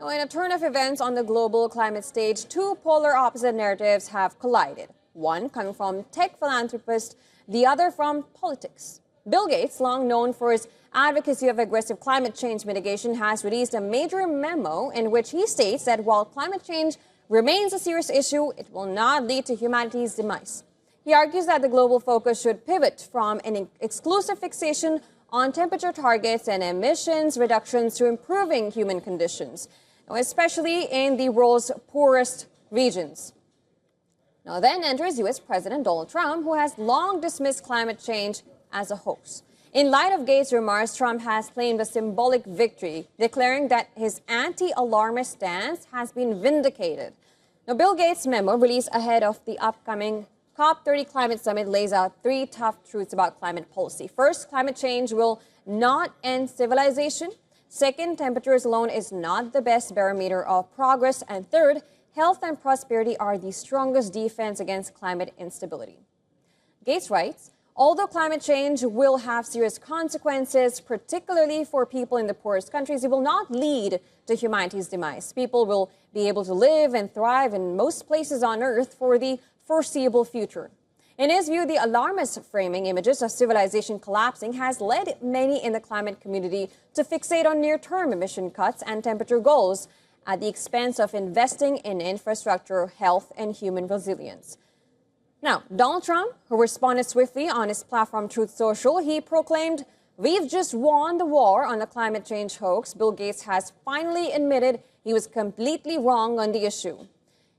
Now, in a turn of events on the global climate stage, two polar opposite narratives have collided. One coming from tech philanthropists, the other from politics. Bill Gates, long known for his advocacy of aggressive climate change mitigation, has released a major memo in which he states that while climate change remains a serious issue, it will not lead to humanity's demise. He argues that the global focus should pivot from an exclusive fixation on temperature targets and emissions reductions to improving human conditions, especially in the world's poorest regions. Now then enters U.S. President Donald Trump, who has long dismissed climate change as a hoax. In light of Gates' remarks, Trump has claimed a symbolic victory, declaring that his anti-alarmist stance has been vindicated. Now, Bill Gates' memo, released ahead of the upcoming COP30 climate summit, lays out three tough truths about climate policy. First, climate change will not end civilization. Second, temperatures alone is not the best barometer of progress. And third, health and prosperity are the strongest defense against climate instability. Gates writes, although climate change will have serious consequences, particularly for people in the poorest countries, it will not lead to humanity's demise. People will be able to live and thrive in most places on Earth for the foreseeable future. In his view, the alarmist framing images of civilization collapsing has led many in the climate community to fixate on near-term emission cuts and temperature goals at the expense of investing in infrastructure, health, and human resilience. Now, Donald Trump, who responded swiftly on his platform Truth Social, he proclaimed, "We've just won the war on the climate change hoax." Bill Gates has finally admitted he was completely wrong on the issue.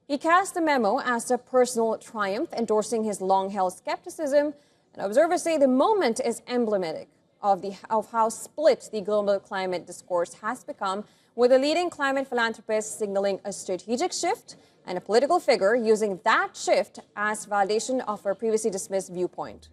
He cast the memo as a personal triumph, endorsing his long-held skepticism. And observers say the moment is emblematic of how split the global climate discourse has become, with a leading climate philanthropist signaling a strategic shift and a political figure using that shift as validation of her previously dismissed viewpoint.